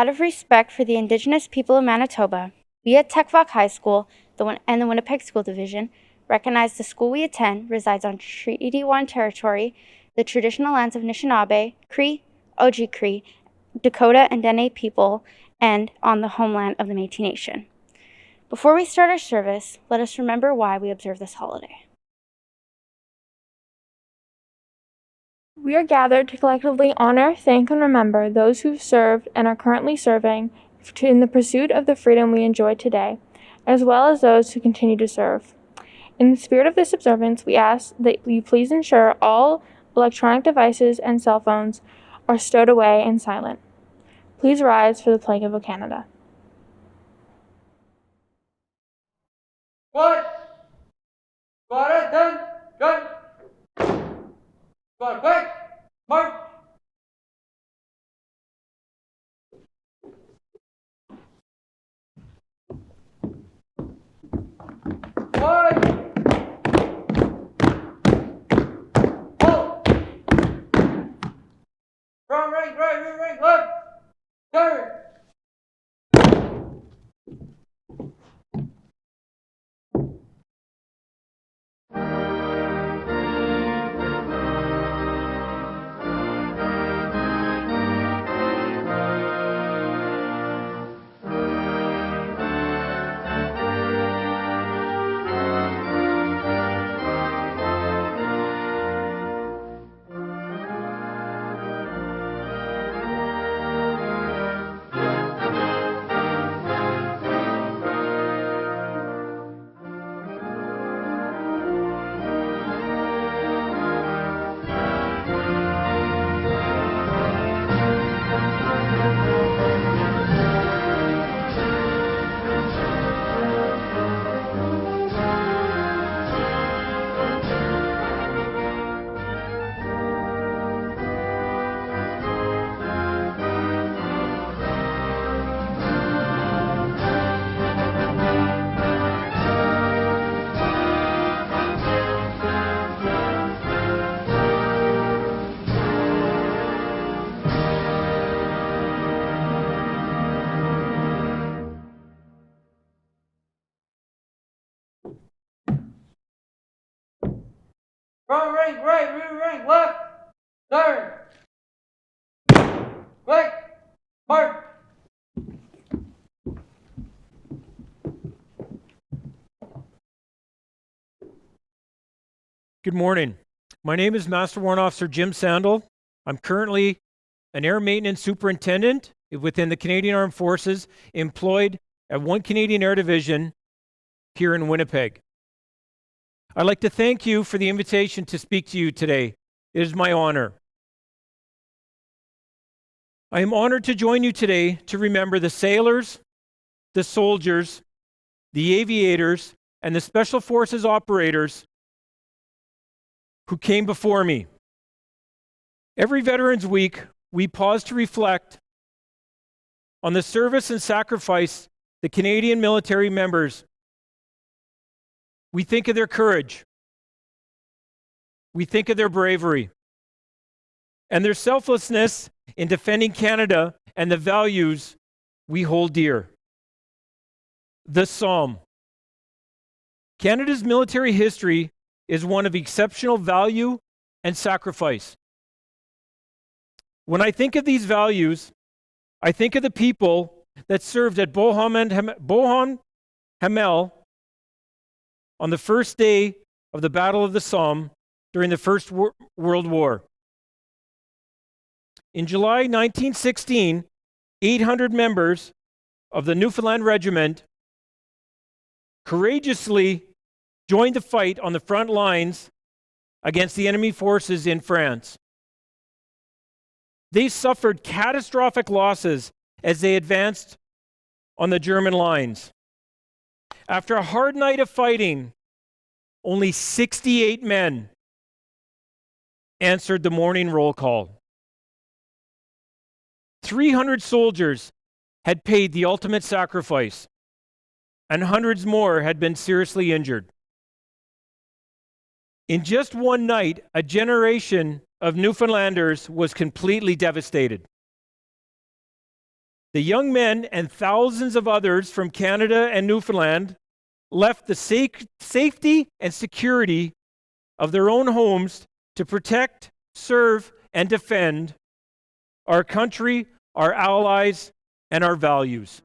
Out of respect for the Indigenous people of Manitoba, we at Tec Voc High School and the Winnipeg School Division recognize the school we attend resides on Treaty 1 territory, the traditional lands of Anishinaabe, Cree, Oji-Cree, Dakota, and Dene people, and on the homeland of the Métis Nation. Before we start our service, let us remember why we observe this holiday. We are gathered to collectively honor, thank, and remember those who've served and are currently serving in the pursuit of the freedom we enjoy today, as well as those who continue to serve. In the spirit of this observance, we ask that you please ensure all electronic devices and cell phones are stowed away and silent. Please rise for the Pledge of Canada. What? Got it, done, done. Got quick, march. One. Hold. Front rank, right, rear rank, left. Turn. Front rank, right, rear rank, left. Turn. Quick, march. Good morning. My name is Master Warrant Officer Jim Sandel. I'm currently an Air Maintenance Superintendent within the Canadian Armed Forces, employed at 1 Canadian Air Division here in Winnipeg. I'd like to thank you for the invitation to speak to you today. It is my honor. I am honored to join you today to remember the sailors, the soldiers, the aviators, and the Special Forces operators who came before me. Every Veterans Week, we pause to reflect on the service and sacrifice the Canadian military members. We think of their courage. We think of their bravery and their selflessness in defending Canada and the values we hold dear. The Psalm. Canada's military history is one of exceptional value and sacrifice. When I think of these values, I think of the people that served at Bohon Hamel on the first day of the Battle of the Somme during the First World War. In July 1916, 800 members of the Newfoundland Regiment courageously joined the fight on the front lines against the enemy forces in France. They suffered catastrophic losses as they advanced on the German lines. After a hard night of fighting, only 68 men answered the morning roll call. 300 soldiers had paid the ultimate sacrifice, and hundreds more had been seriously injured. In just one night, a generation of Newfoundlanders was completely devastated. The young men and thousands of others from Canada and Newfoundland left the safety and security of their own homes to protect, serve, and defend our country, our allies, and our values.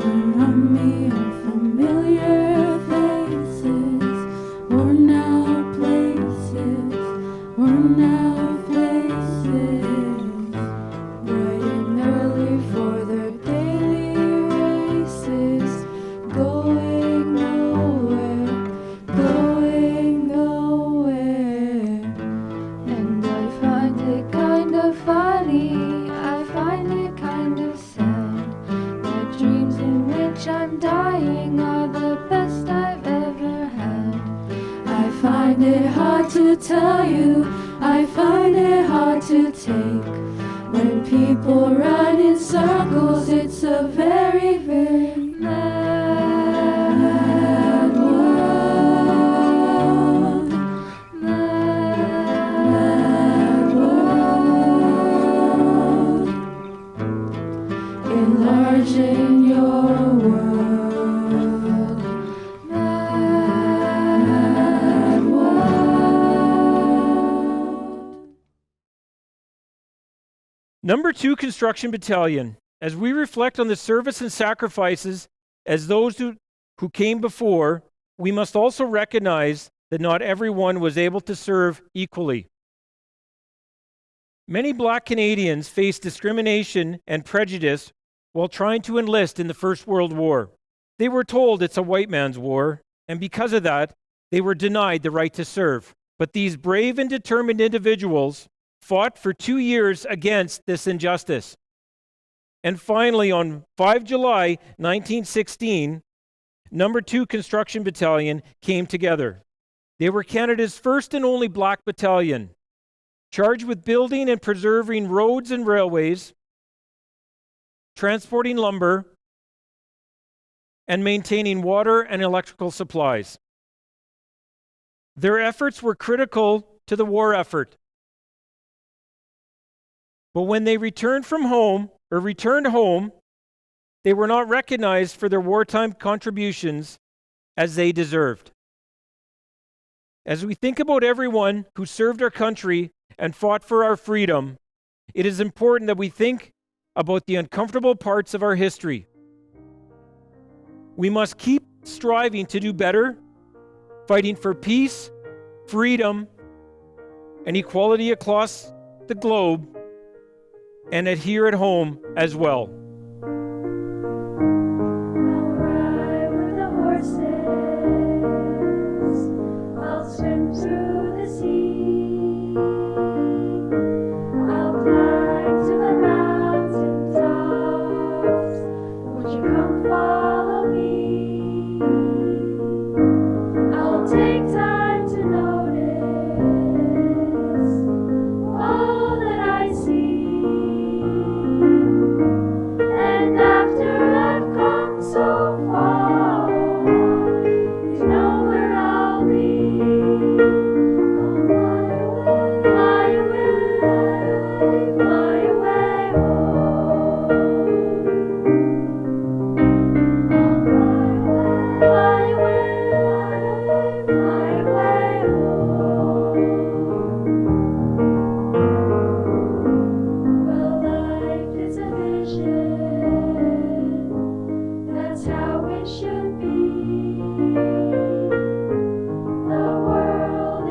Around me are familiar faces, worn out places, worn out places, bright and early for their daily races, going nowhere, going nowhere. And I find it kind of funny, I find it kind of sad, that dreams in which I'm dying are the best I've ever had. I find it hard to tell you, I find it hard to take. When people run in circles, it's a very, very mad world. Mad world. Enlarging your world. Mad world. Number 2 Construction Battalion. As we reflect on the service and sacrifices as those who came before, we must also recognize that not everyone was able to serve equally. Many Black Canadians faced discrimination and prejudice while trying to enlist in the First World War. They were told it's a white man's war, and because of that, they were denied the right to serve. But these brave and determined individuals fought for 2 years against this injustice. And finally, on 5 July 1916, Number 2 Construction Battalion came together. They were Canada's first and only Black battalion, charged with building and preserving roads and railways, transporting lumber, and maintaining water and electrical supplies. Their efforts were critical to the war effort. But when they returned home, they were not recognized for their wartime contributions as they deserved. As we think about everyone who served our country and fought for our freedom, it is important that we think about the uncomfortable parts of our history. We must keep striving to do better, fighting for peace, freedom, and equality across the globe, and here at home as well. I'll ride with the horses, I'll swim through the sea, I'll climb to the mountain tops, won't you come follow me? I'll take time to notice all that I see. And after I've come so far, you know where I'll be. I'll fly away, fly away, oh. I'll fly away, fly away, oh. Well, life is a vision, that's how it should be. The world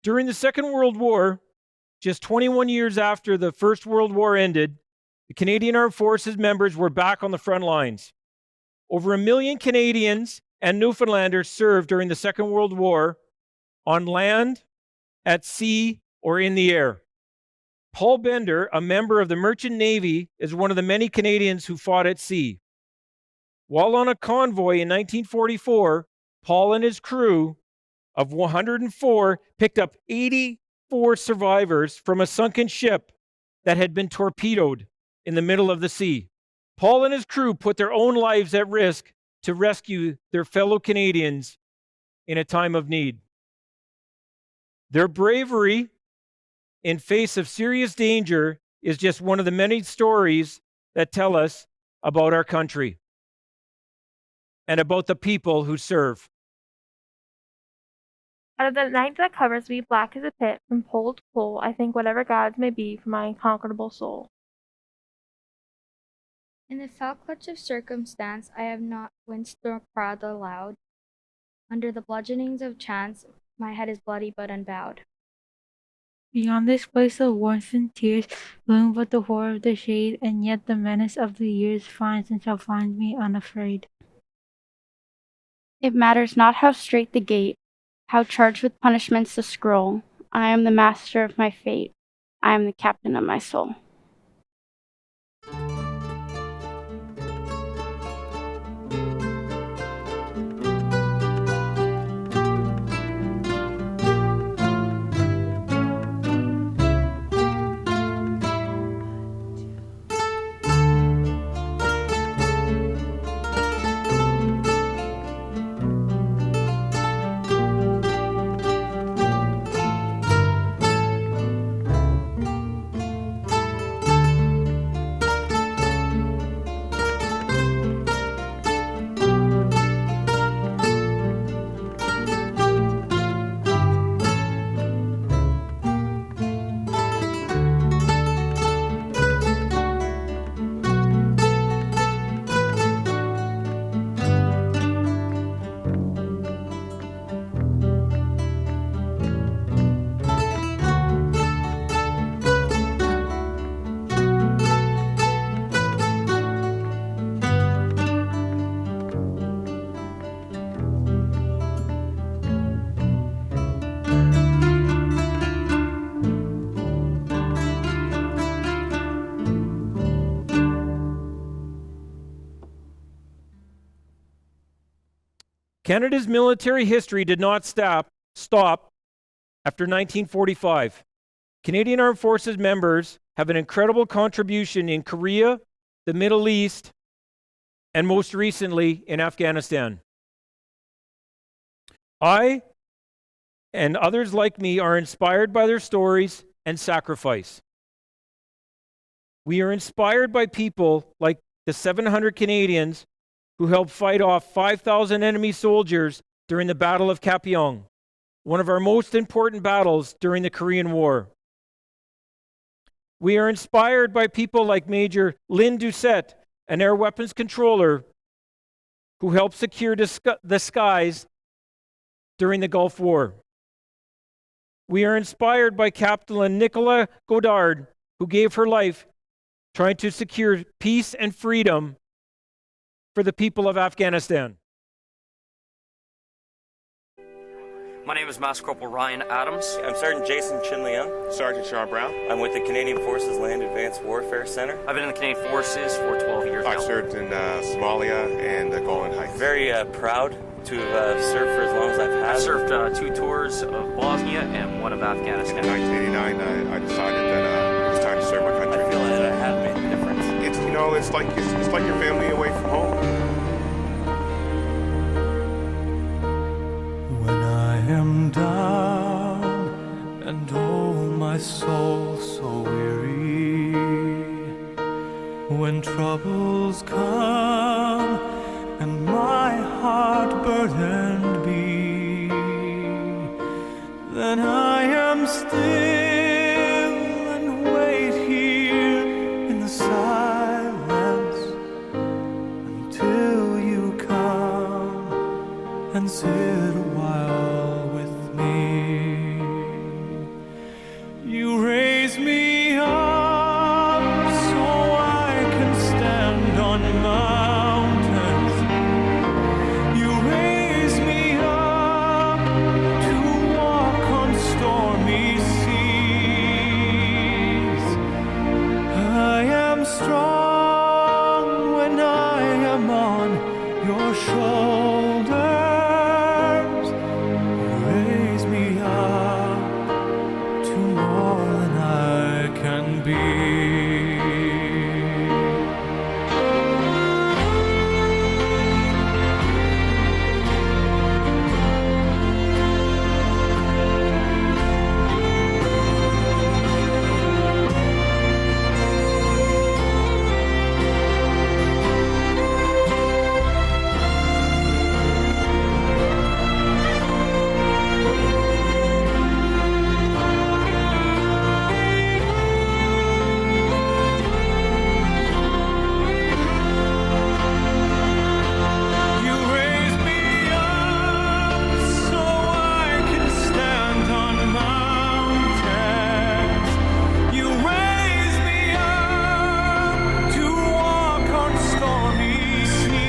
During the Second World War, just 21 years after the First World War ended, the Canadian Armed Forces members were back on the front lines. Over 1 million Canadians and Newfoundlanders served during the Second World War on land, at sea, or in the air. Paul Bender, a member of the Merchant Navy, is one of the many Canadians who fought at sea. While on a convoy in 1944, Paul and his crew of 104 picked up 84 survivors from a sunken ship that had been torpedoed in the middle of the sea. Paul and his crew put their own lives at risk to rescue their fellow Canadians in a time of need. Their bravery in face of serious danger is just one of the many stories that tell us about our country and about the people who serve. Out of the night that covers me, black as a pit, from pole to pole, I think whatever gods may be for my unconquerable soul. In the foul clutch of circumstance, I have not winced nor cried aloud. Under the bludgeonings of chance, my head is bloody but unbowed. Beyond this place of warmth and tears, bloom but the horror of the shade, and yet the menace of the years finds and shall find me unafraid. It matters not how strait the gate, how charged with punishments the scroll. I am the master of my fate. I am the captain of my soul. Canada's military history did not stop after 1945. Canadian Armed Forces members have an incredible contribution in Korea, the Middle East, and most recently in Afghanistan. I and others like me are inspired by their stories and sacrifice. We are inspired by people like the 700 Canadians who helped fight off 5,000 enemy soldiers during the Battle of Kapyong, one of our most important battles during the Korean War. We are inspired by people like Major Lynn Doucette, an air weapons controller who helped secure the skies during the Gulf War. We are inspired by Captain Nicola Godard, who gave her life trying to secure peace and freedom for the people of Afghanistan. My name is Master Corporal Ryan Adams. I'm Sergeant Jason Chinliang. Sergeant Sean Brown. I'm with the Canadian Forces Land Advanced Warfare Center. I've been in the Canadian Forces for 12 years now. I've served in Somalia and the Golan Heights. Very proud to have served for as long as I've had. I served 2 tours of Bosnia and 1 of Afghanistan. In 1989, I decided that it was time to serve my country. I feel that I have made a difference. It's like your family away from home. When I am down and oh my soul so weary, when troubles come and my heart burdened be, then I am still and wait here in the silence until you come and sit a while with me. mountains. You raise me up to walk on stormy seas. I am strong when I am on your shoulders. You raise me up to more than I can be. You raise me up so I can stand on mountains. You raise me up to walk on stormy seas.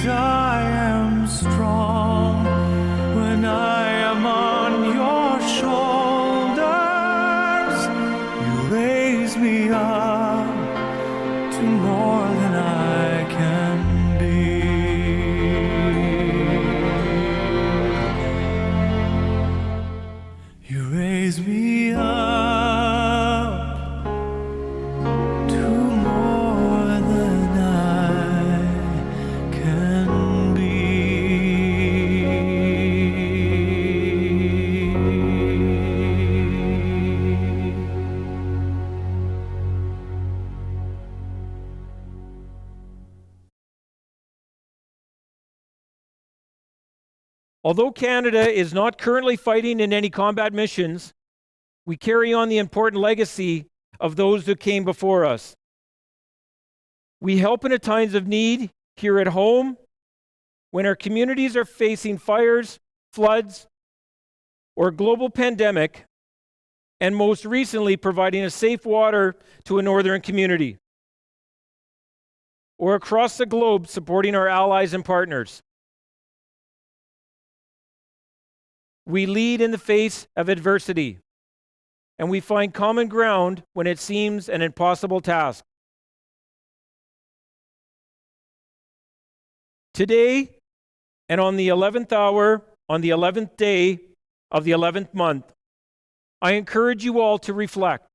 I am strong when I am on your shoulders. You raise me up to more than I can be. You raise me up to more than I can be. Although Canada is not currently fighting in any combat missions, we carry on the important legacy of those who came before us. We help in times of need here at home, when our communities are facing fires, floods, or a global pandemic, and most recently providing a safe water to a northern community, or across the globe supporting our allies and partners. We lead in the face of adversity, and we find common ground when it seems an impossible task. Today, and on the 11th hour, on the 11th day of the 11th month, I encourage you all to reflect.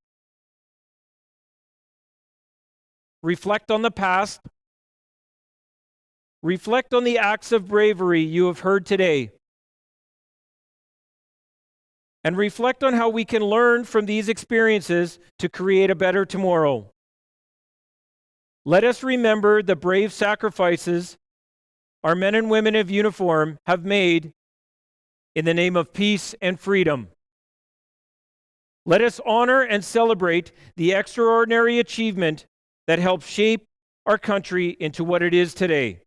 Reflect on the past. Reflect on the acts of bravery you have heard today. And reflect on how we can learn from these experiences to create a better tomorrow. Let us remember the brave sacrifices our men and women of uniform have made in the name of peace and freedom. Let us honor and celebrate the extraordinary achievement that helped shape our country into what it is today,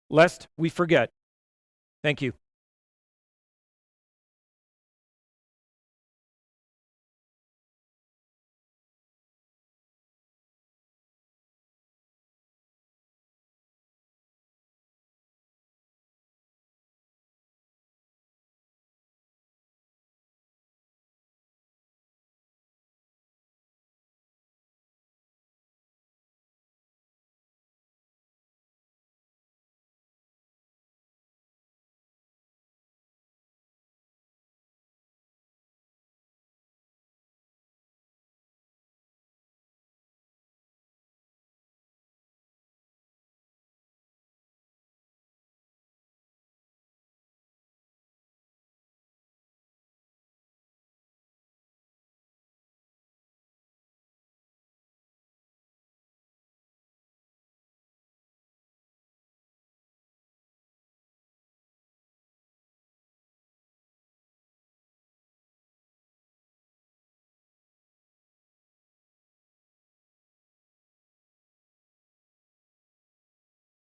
lest we forget. Thank you.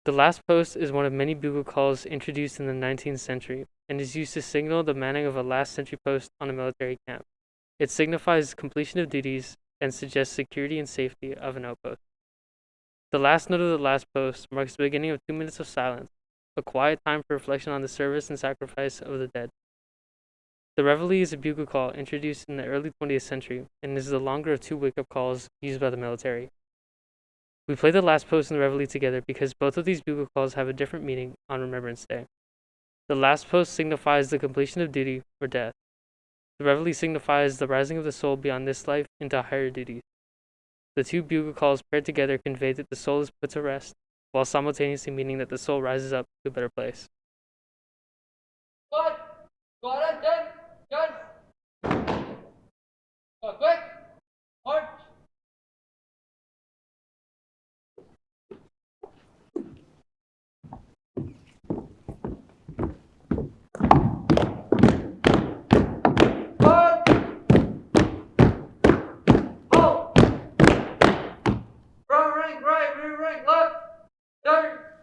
The last post is one of many bugle calls introduced in the 19th century and is used to signal the manning of a last sentry post on a military camp. It signifies completion of duties and suggests security and safety of an outpost. The last note of the last post marks the beginning of 2 minutes of silence, a quiet time for reflection on the service and sacrifice of the dead. The reveille is a bugle call introduced in the early 20th century and is the longer of 2 wake-up calls used by the military. We play the last post and the reveille together because both of these bugle calls have a different meaning on Remembrance Day. The last post signifies the completion of duty or death. The reveille signifies the rising of the soul beyond this life into higher duties. The 2 bugle calls paired together convey that the soul is put to rest, while simultaneously meaning that the soul rises up to a better place. Squad! Squad attention! Gun! Quick! March! Squad! Halt! Front rank right, rear rank left! Start!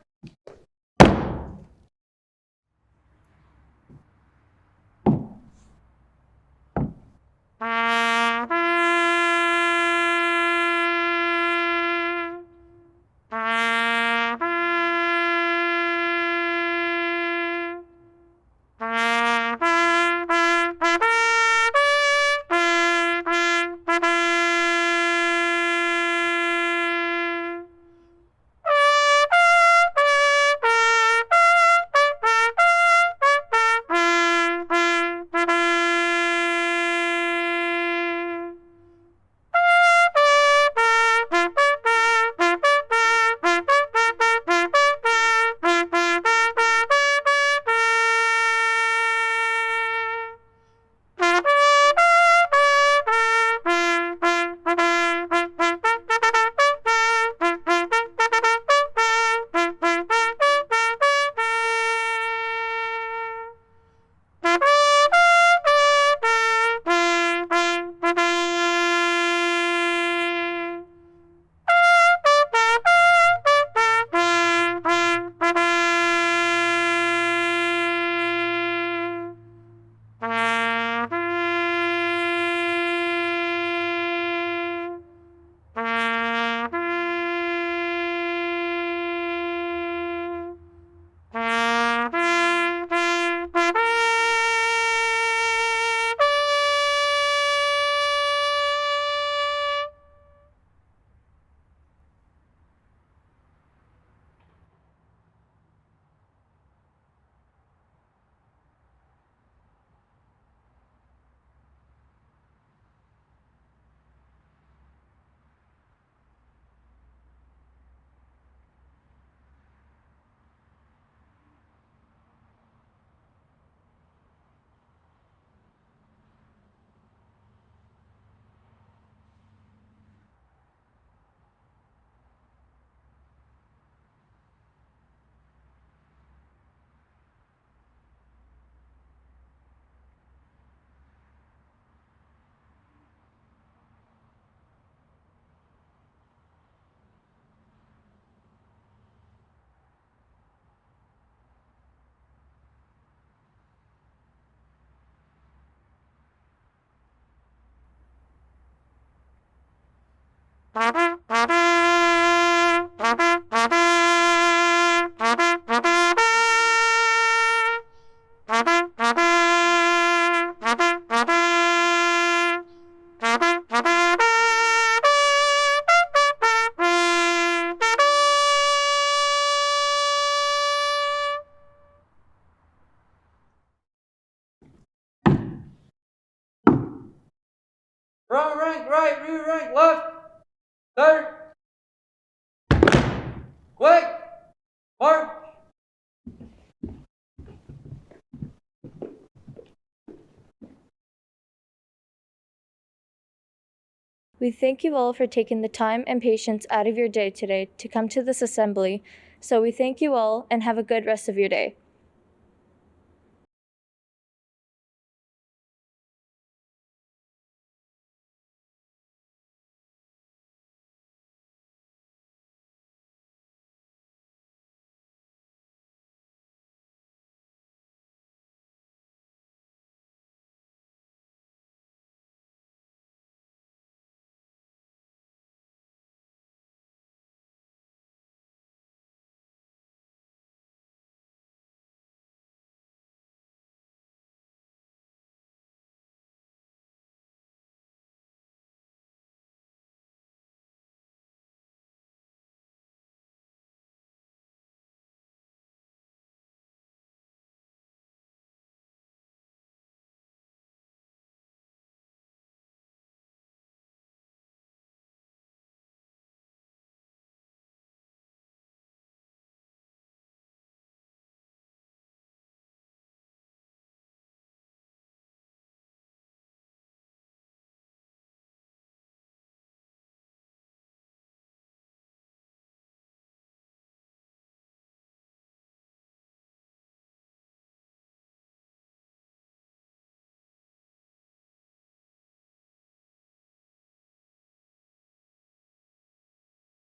Front rank right, rear rank left! Start! Quick! March! We thank you all for taking the time and patience out of your day today to come to this assembly. So we thank you all and have a good rest of your day.